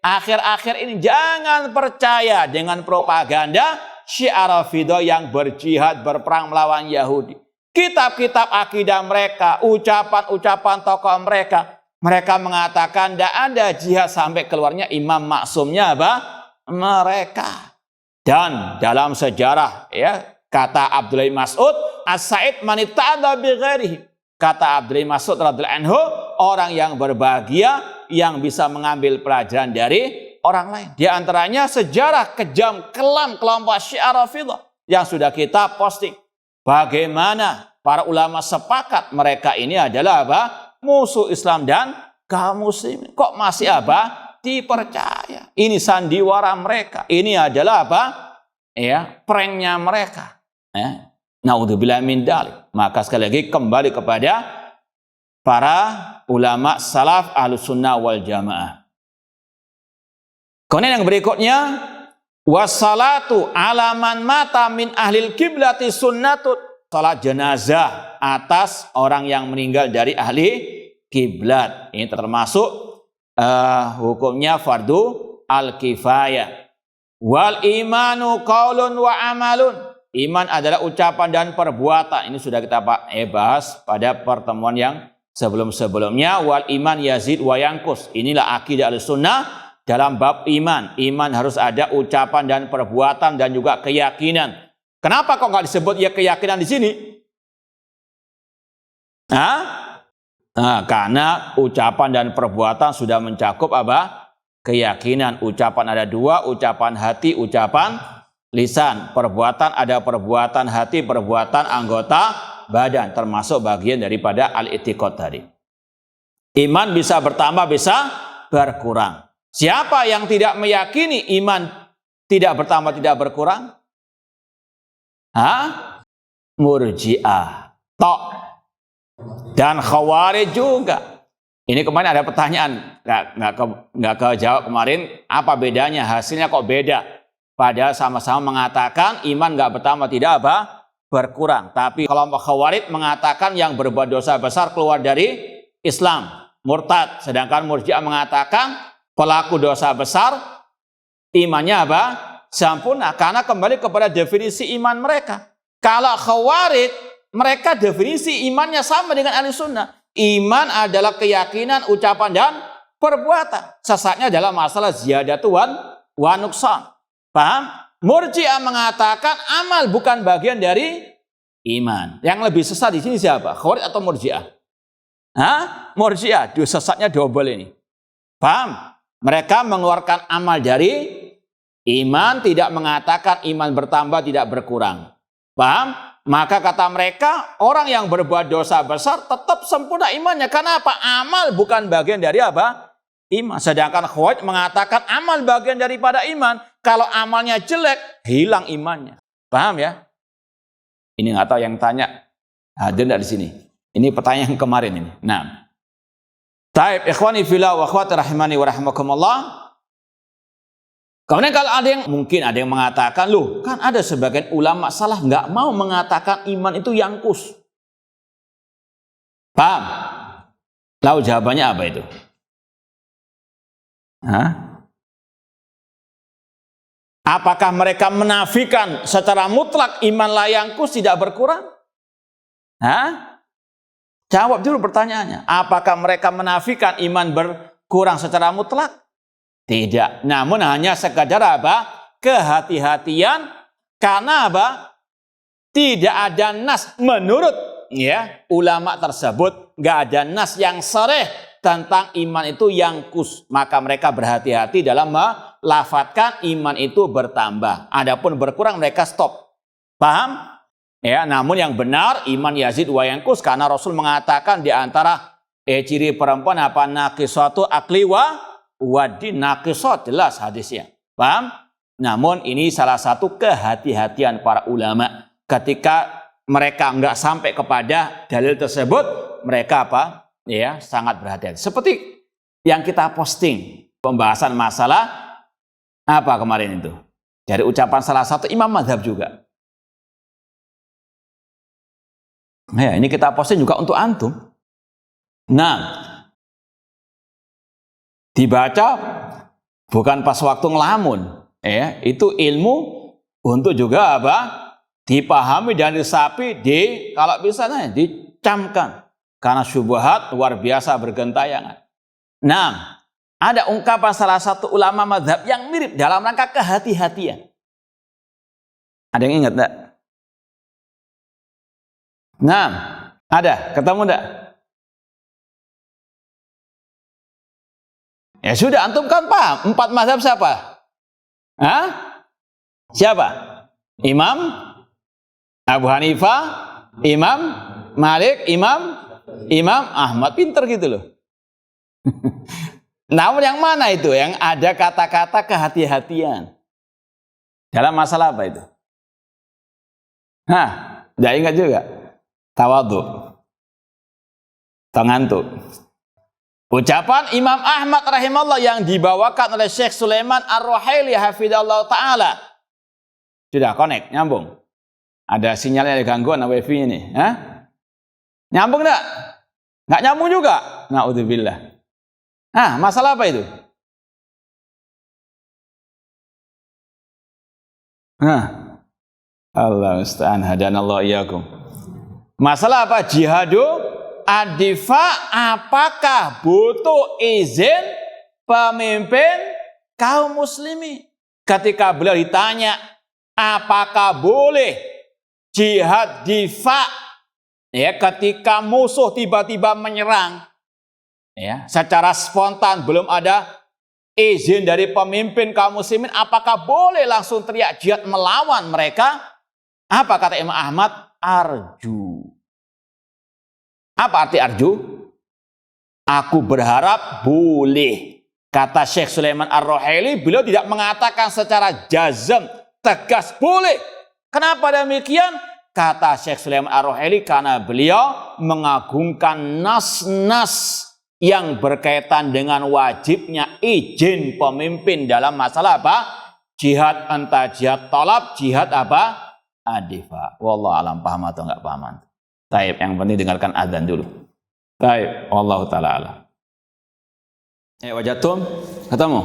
A: akhir-akhir ini. Jangan percaya dengan propaganda Syiah Rafidhah yang berjihad berperang melawan Yahudi. Kitab-kitab akidah mereka, ucapan-ucapan tokoh mereka, mereka mengatakan tidak ada jihad sampai keluarnya imam maksumnya apa? Mereka. Dan dalam sejarah, ya, kata Abdullah bin Mas'ud, as-sa'id man itta'adha bi ghairihi. Kata Abdullah bin Mas'ud radhiyallahu anhu, orang yang berbahagia yang bisa mengambil pelajaran dari orang lain. Di antaranya sejarah kejam kelam kelompok Syiah Rafidhah yang sudah kita posting. Bagaimana para ulama sepakat mereka ini adalah apa? Musuh Islam dan kaum muslimin. Kok masih apa? Dipercaya. Ini sandiwara mereka. Ini adalah apa? Ya, pranknya mereka. Ya. Naudzubillah min dzalik. Maka sekali lagi kembali kepada para ulama salaf ahlus sunnah wal jamaah. Kemudian yang berikutnya, wassalatu ala man mata min ahlil kiblati sunnatut. Salat jenazah atas orang yang meninggal dari ahli kiblat. Ini termasuk hukumnya fardu al-kifayah. Wal imanu qaulun wa amalun. Iman adalah ucapan dan perbuatan. Ini sudah kita bahas pada pertemuan yang sebelum-sebelumnya. Wal iman yazid wa yanqus. Inilah akidah Ahlussunnah dalam bab iman. Iman harus ada ucapan dan perbuatan dan juga keyakinan. Kenapa kok nggak disebut ya keyakinan di sini? Nah, karena ucapan dan perbuatan sudah mencakup apa? Keyakinan. Ucapan ada dua, ucapan hati, ucapan lisan. Perbuatan ada perbuatan hati, perbuatan anggota badan, termasuk bagian daripada al-i'tiqad tadi. Iman bisa bertambah, bisa berkurang. Siapa yang tidak meyakini iman tidak bertambah, tidak berkurang? Murji'ah. Tok. Dan Khawarij juga. Ini kemarin ada pertanyaan, nggak kejawab kemarin. Apa bedanya? Hasilnya kok beda? Padahal sama-sama mengatakan iman nggak bertambah, tidak apa? Berkurang. Tapi kelompok Khawarij mengatakan yang berbuat dosa besar keluar dari Islam, murtad. Sedangkan Murji'ah mengatakan pelaku dosa besar imannya apa? Sempurna. Karena kembali kepada definisi iman mereka. Kalau Khawarij, mereka definisi imannya sama dengan Ahlussunnah. Iman adalah keyakinan, ucapan, dan perbuatan. Sesatnya adalah masalah ziyadatu wa nuqsan. Paham? Murji'ah mengatakan amal bukan bagian dari iman. Yang lebih sesat di sini siapa? Khawarij atau Murji'ah? Murji'ah. Sesatnya double ini. Paham? Mereka mengeluarkan amal dari iman, tidak mengatakan iman bertambah, tidak berkurang. Paham? Maka kata mereka, orang yang berbuat dosa besar tetap sempurna imannya. Karena apa? Amal bukan bagian dari apa? Iman. Sedangkan Khawarij mengatakan amal bagian daripada iman. Kalau amalnya jelek, hilang imannya. Paham ya? Ini nggak tahu yang tanya hadir nggak di sini. Ini pertanyaan yang kemarin ini. Nah, taib ikhwani fillah wa akhwati rahimani wa rahimakumullah. Kemudian kalau ada yang mungkin ada yang mengatakan, loh kan ada sebagian ulama salah nggak mau mengatakan iman itu yangkus. Paham? Lalu jawabannya apa itu? Apakah mereka menafikan secara mutlak iman la yangkus tidak berkurang? Jawab dulu pertanyaannya. Apakah mereka menafikan iman berkurang secara mutlak? Tidak, namun hanya sekadar apa? Kehati-hatian. Karena apa? Tidak ada nas menurut ya ulama tersebut, nggak ada nas yang sharih tentang iman itu yangkus. Maka mereka berhati-hati dalam melafatkan iman itu bertambah. Adapun berkurang mereka stop. Paham? Ya, namun yang benar iman yazid wa yangkus karena Rasul mengatakan di antara ciri perempuan apa? Naqisatu akli wa wadin, naqisat, jelas hadisnya. Paham? Namun ini salah satu kehati-hatian para ulama. Ketika mereka nggak sampai kepada dalil tersebut, mereka apa? Ya, sangat berhati-hati. Seperti yang kita posting pembahasan masalah apa kemarin itu? Dari ucapan salah satu imam mazhab juga. Ya, ini kita posting juga untuk antum. Nah, dibaca bukan pas waktu ngelamun, ya, itu ilmu untuk juga apa? Dipahami dan disapi, kalau bisa dicamkan, karena syubhat luar biasa bergentayangan. Nah, ada ungkapan salah satu ulama mazhab yang mirip dalam rangka kehati-hatian. Ada yang ingat enggak? Nah, ada, ketemu enggak? Ya sudah, antum kan paham. 4 mazhab siapa? Hah? Siapa? Imam Abu Hanifah, Imam Malik, Imam Ahmad. Pinter gitu loh. Namun yang mana itu? Yang ada kata-kata kehati-hatian. Dalam masalah apa itu? Hah? Tidak ingat juga? Tawadhu. Tangantuk. Ucapan Imam Ahmad rahimahullah yang dibawakan oleh Syekh Sulaiman Ar-Ruhaili hafidhallahu ta'ala. Sudah connect, nyambung. Ada sinyalnya, ada gangguan wifi ini. Hah? Nyambung enggak? Enggak nyambung juga? Na'udzubillah. Nah, masalah apa itu? Nah, Allah musta'an hadanallahu iyyakum. Masalah apa? Jihadu adifa, apakah butuh izin pemimpin kaum muslimin? Ketika beliau ditanya, apakah boleh jihad difa, ya, ketika musuh tiba-tiba menyerang, ya, secara spontan, belum ada izin dari pemimpin kaum muslimin, apakah boleh langsung teriak jihad melawan mereka? Apa kata Imam Ahmad? Arju. Apa arti arju? Aku berharap boleh. Kata Syekh Sulaiman Ar-Ruhaili, beliau tidak mengatakan secara jazm, tegas boleh. Kenapa demikian? Kata Syekh Sulaiman Ar-Ruhaili, karena beliau mengagungkan nas-nas yang berkaitan dengan wajibnya izin pemimpin dalam masalah apa? Jihad, entah jihad talab, jihad apa? Adifa. Wallahu alam, paham atau enggak paham? Taib, yang penting dengarkan azan dulu. Taib, wallahu ta'ala alam. Wajatum, ketemu?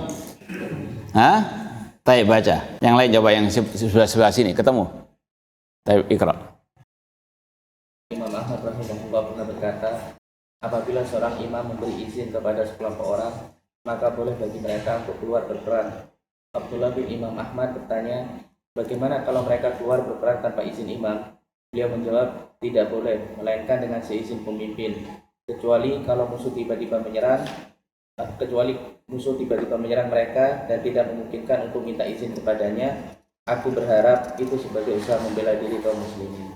A: Hah? Taib, baca. Yang lain coba, yang sebelah sini, ketemu? Taib, ikra.
B: Imam Ahmad rahimahullah pernah berkata, apabila seorang imam memberi izin kepada sekelompok orang, maka boleh bagi mereka untuk keluar berperang. Abdullah bin Imam Ahmad bertanya, bagaimana kalau mereka keluar berperang tanpa izin imam? Beliau menjawab, tidak boleh, melainkan dengan seizin pemimpin. Kecuali musuh tiba-tiba menyerang mereka dan tidak memungkinkan untuk minta izin kepadanya. Aku berharap itu sebagai usaha membela diri kaum muslimin.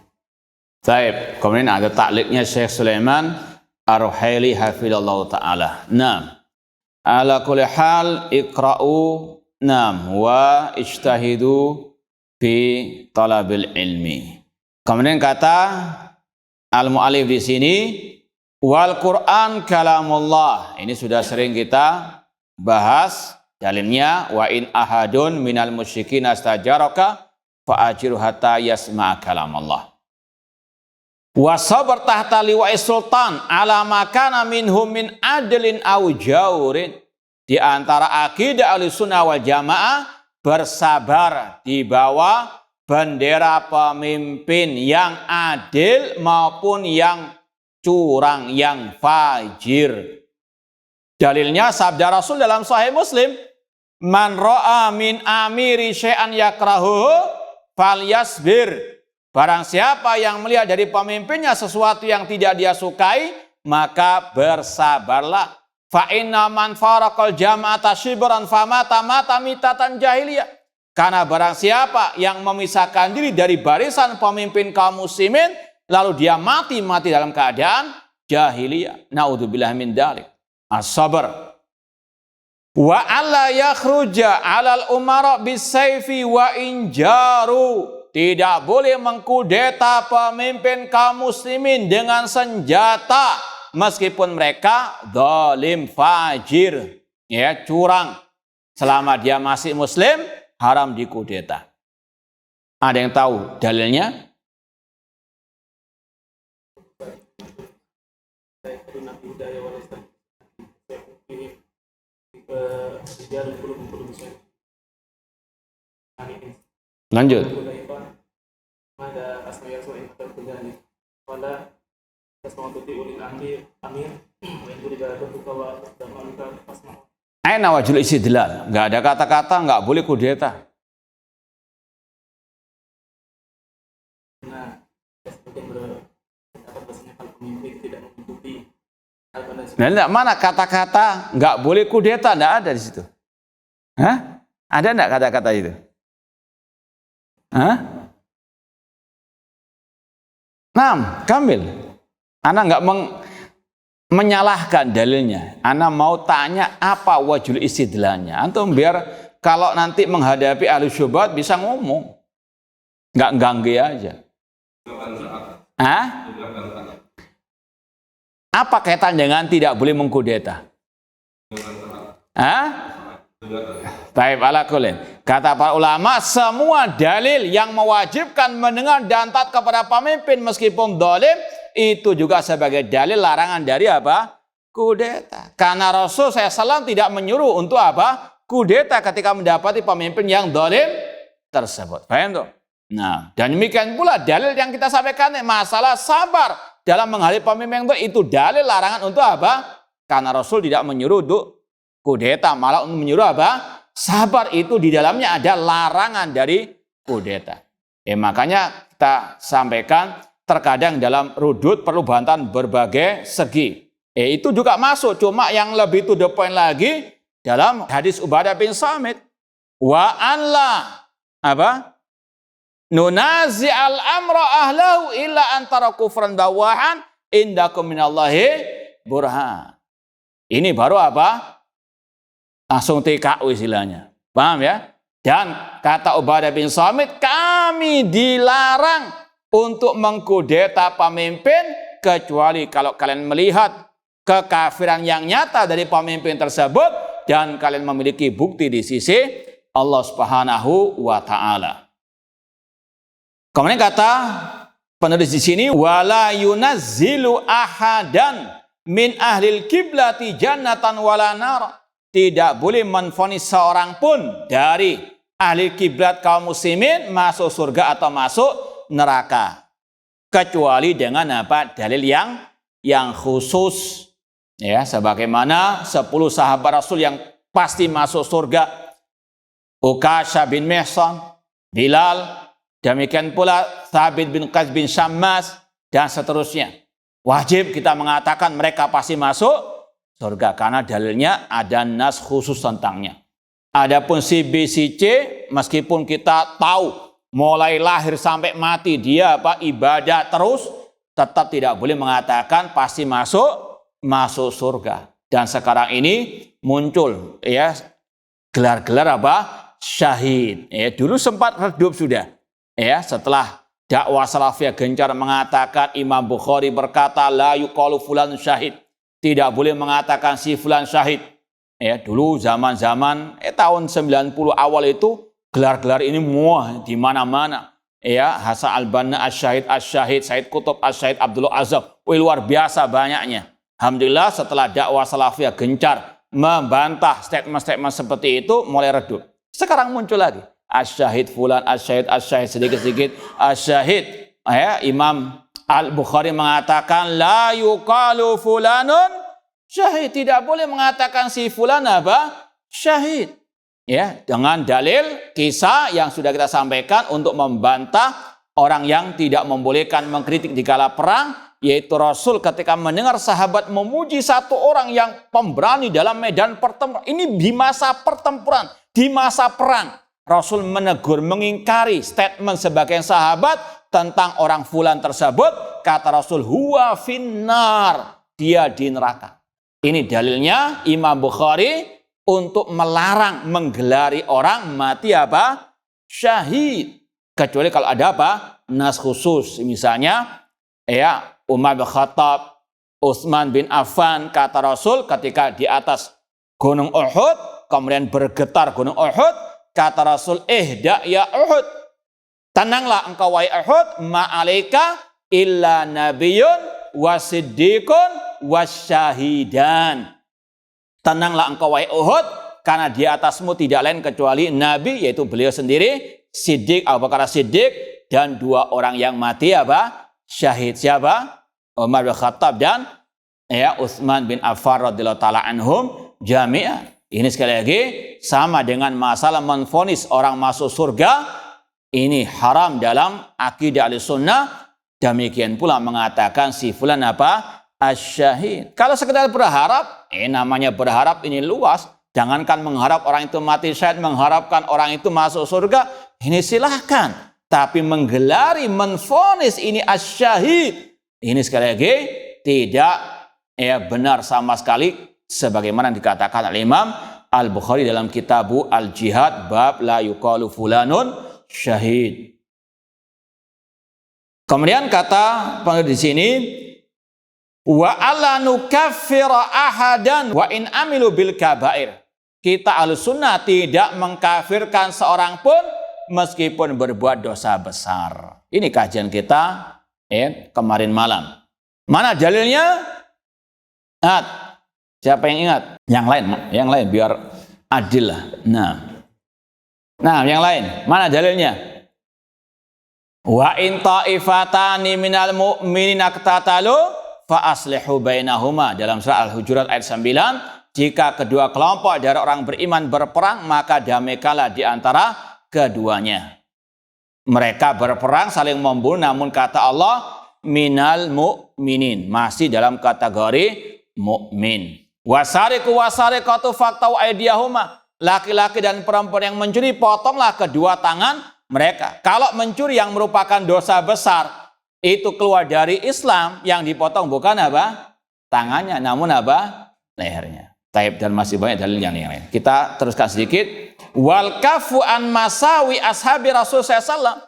A: Baik, kemudian ada takliknya Syekh Sulaiman Ar-Ruhaili hafidhallahu ta'ala. Naam. Ala kulli hal iqra'u wa ijtahidu fi talabil ilmi. Kemudian kata al-mu'allif di sini, wal Qur'an kalamullah. Ini sudah sering kita bahas dalilnya, wa in ahadun minal musyrikin astajaraka fa'ajiru hatta yasma' kalamullah. Wa sabar tahta liwa'i sultan ala makana minhum min adlin aw jaurin. Di antara akidah Ahlussunnah wal Jamaah, bersabar di bawah bendera pemimpin yang adil maupun yang curang, yang fajir. Dalilnya sabda Rasul dalam Sahih Muslim, man ra'a min amiri syai'an yakrahuhu falyasbir. Barang siapa yang melihat dari pemimpinnya sesuatu yang tidak dia sukai, maka bersabarlah. Fa inna man faraqal jama'ata shibran famata mata mitatan jahiliyah. Karena barang siapa yang memisahkan diri dari barisan pemimpin kaum muslimin, lalu dia mati dalam keadaan jahiliyah. Naudzubillah min dzalik. As-sabr. Wa alla yakhruja 'alal umara bisayfi wa injaru. Tidak boleh mengkudeta pemimpin kaum muslimin dengan senjata meskipun mereka zalim, fajir, ya, curang. Selama dia masih muslim, haram dikudeta. Ada yang tahu dalilnya? Lanjut. Aina wajul istidlal. Nggak ada kata-kata nggak boleh kudeta. Nah, enggak, mana kata-kata nggak boleh kudeta, enggak ada di situ. Hah? Ada enggak kata-kata itu? Hah? Nah, Kamil. Ana nggak menyalahkan dalilnya. Ana mau tanya apa wajul istidlalnya. Antum biar kalau nanti menghadapi ahli syubhat bisa ngomong. Nggak ganggu aja. Hah? Apa kaitan dengan tidak boleh mengkudeta? Hah? Baik, ala kulin. Kata para ulama, semua dalil yang mewajibkan mendengar dan taat kepada pemimpin meskipun zalim itu juga sebagai dalil larangan dari apa? Kudeta. Karena Rasul SAW tidak menyuruh untuk apa? Kudeta ketika mendapati pemimpin yang zalim tersebut. Paham tuh? Nah, dan demikian pula dalil yang kita sampaikan masalah sabar dalam menghadapi pemimpin itu dalil larangan untuk apa? Karena Rasul tidak menyuruh untuk kudeta, malah menyuruh apa? Sabar. Itu di dalamnya ada larangan dari kudeta. Makanya kita sampaikan terkadang dalam rudud perlu bantahan berbagai segi. Itu juga masuk, cuma yang lebih to the point lagi dalam hadis Ubadah bin Samit. Wa anla apa? Nunazi al-amra ahlahu illa antara kufran bawahan indakum minallahi burhan. Ini baru apa? Langsung TKU istilahnya. Paham ya? Dan kata Ubadah bin Samit, kami dilarang untuk mengkudeta pemimpin kecuali kalau kalian melihat kekafiran yang nyata dari pemimpin tersebut dan kalian memiliki bukti di sisi Allah Subhanahu wa taala. Kemudian kata penulis di sini, wala yunazzilu ahadan min ahlil kiblati jannatan wala nar. Tidak boleh menvonis seorang pun dari ahli kiblat kaum muslimin masuk surga atau masuk neraka, kecuali dengan apa? Dalil yang khusus, ya, sebagaimana 10 sahabat Rasul yang pasti masuk surga, Ukasha bin Mihsan, Bilal, demikian pula Thabit bin Qais bin Syammas, dan seterusnya. Wajib kita mengatakan mereka pasti masuk surga karena dalilnya ada nas khusus tentangnya. Adapun si B, si C, meskipun kita tahu mulai lahir sampai mati dia apa ibadah terus, tetap tidak boleh mengatakan pasti masuk surga. Dan sekarang ini muncul ya gelar-gelar apa? Syahid. Ya, dulu sempat redup sudah. Ya, setelah dakwah salafiyah gencar mengatakan, Imam Bukhari berkata la yuqalu fulan syahid. Tidak boleh mengatakan si fulan syahid. Ya, dulu zaman-zaman tahun 90 awal itu gelar-gelar ini muah di mana-mana. Ya, Hasan al-Banna Asy-Syahid, Said Qutb Asy-Syahid, Abdullah Azam. Luar biasa banyaknya. Alhamdulillah setelah dakwah salafiyah gencar membantah statement-statement seperti itu mulai redup. Sekarang muncul lagi Asy-Syahid fulan, Asy-Syahid sedikit-sedikit Asy-Syahid. Ya, Imam Al-Bukhari mengatakan la yuqalu fulanun syahid, tidak boleh mengatakan si fulan apa? Syahid. Ya, dengan dalil kisah yang sudah kita sampaikan untuk membantah orang yang tidak membolehkan mengkritik di kala perang, yaitu Rasul ketika mendengar sahabat memuji satu orang yang pemberani dalam medan pertempuran. Ini di masa pertempuran, di masa perang. Rasul menegur, mengingkari statement sebagian sahabat tentang orang fulan tersebut. Kata Rasul, huwa finnar, dia di neraka. Ini dalilnya Imam Bukhari untuk melarang menggelari orang mati apa? Syahid. Kecuali kalau ada apa? Nas khusus. Misalnya ya Umar bin Khattab, Utsman bin Affan, kata Rasul ketika di atas gunung Uhud, kemudian bergetar gunung Uhud, kata Rasul, ihda ya Uhud, tenanglah engkau wahai Uhud, ma'alaika illa nabiyyun wa siddiqun wasyahidan. Tenanglah engkau wahai Uhud, karena di atasmu tidak lain kecuali Nabi, yaitu beliau sendiri, Siddiq, Abu Bakar Siddiq, dan 2 orang yang mati apa? Syahid. Siapa? Umar bin Khattab dan Utsman bin Affan radhiyallahu taala anhum jami'an. Ini sekali lagi sama dengan masalah menvonis orang masuk surga. Ini haram dalam akidah Ahlussunnah. Demikian pula mengatakan si fulan apa? Asyahid. Kalau sekedar berharap, namanya berharap ini luas. Jangankan mengharap orang itu mati syahid, mengharapkan orang itu masuk surga, ini silahkan. Tapi menggelari, menvonis ini asyahid, ini sekali lagi tidak benar sama sekali. Sebagaimana dikatakan oleh Imam Al-Bukhari dalam Kitabu Al-Jihad, bab la yuqalu fulanun syahid. Kemudian kata penulis di sini, wa alla nukaffira ahadan wa in amilu bil kabair. Kita Ahlussunnah tidak mengkafirkan seorang pun meskipun berbuat dosa besar. Ini kajian kita kemarin malam. Mana dalilnya? Siapa yang ingat? Yang lain biar adil lah. Nah, yang lain. Mana dalilnya? Wa in ta'ifatani minal mu'minina iqtatalu fa aslihu bainahuma. Dalam surah Al-Hujurat ayat 9, jika kedua kelompok dari orang beriman berperang, maka damaikanlah di antara keduanya. Mereka berperang saling membunuh, namun kata Allah minal mu'minin, masih dalam kategori mukmin. Wasariqu wasariqatu faqtau aydiyahuma. Laki-laki dan perempuan yang mencuri, potonglah kedua tangan mereka. Kalau mencuri yang merupakan dosa besar, itu keluar dari Islam, yang dipotong bukan apa? Tangannya, namun apa? Lehernya. Taib, dan masih banyak dalil yang lain. Kita teruskan sedikit. Wal kafu an masawi ashabi Rasul SAW.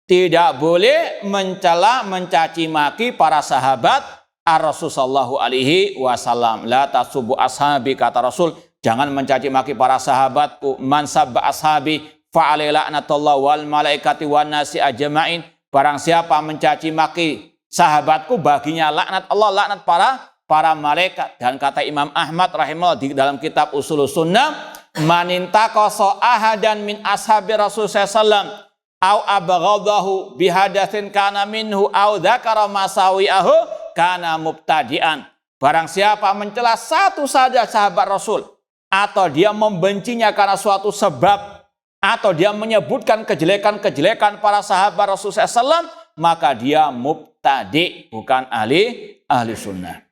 A: Tidak boleh mencela, mencaci maki para sahabat Rasul sallallahu alaihi wasallam. La tasubu ashabi, kata Rasul, jangan mencaci maki para sahabatku. Man sabba ashabi fa'alai la'natullah wal malaikati wan nasi ajma'in. Barang siapa mencaci maki sahabatku, baginya laknat Allah, laknat para malaikat. Dan kata Imam Ahmad rahimahullah di dalam kitab Ushulus Sunnah, man intaqasa ahadan min ashabi Rasul sallallahu au abghadahu bihadatsin kana minhu au dzakara masawi'ahu kana mubtadi'an. Barang siapa mencela satu saja sahabat Rasul, atau dia membencinya karena suatu sebab, atau dia menyebutkan kejelekan-kejelekan para sahabat Rasul SAW, maka dia mubtadi, bukan ahli sunnah.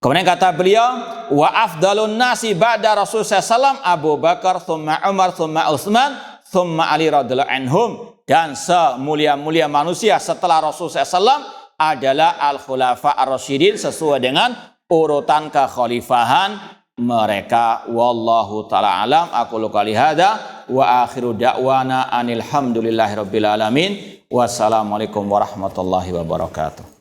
A: Kemudian kata beliau, wa afdalun nasi ba'da Rasul SAW Abu Bakar, thumma Umar, thumma Utsman, thumma Ali radhiyallahu anhum. Dan semulia-mulia manusia setelah Rasul SAW adalah al-khulafa ar-rasyidin, sesuai dengan urutan kekhalifahan mereka. Wallahu ta'ala alam. Aqulu qouli hadza wa akhiru da'wana anil hamdulillahi rabbil alamin. Wassalamualaikum warahmatullahi wabarakatuh.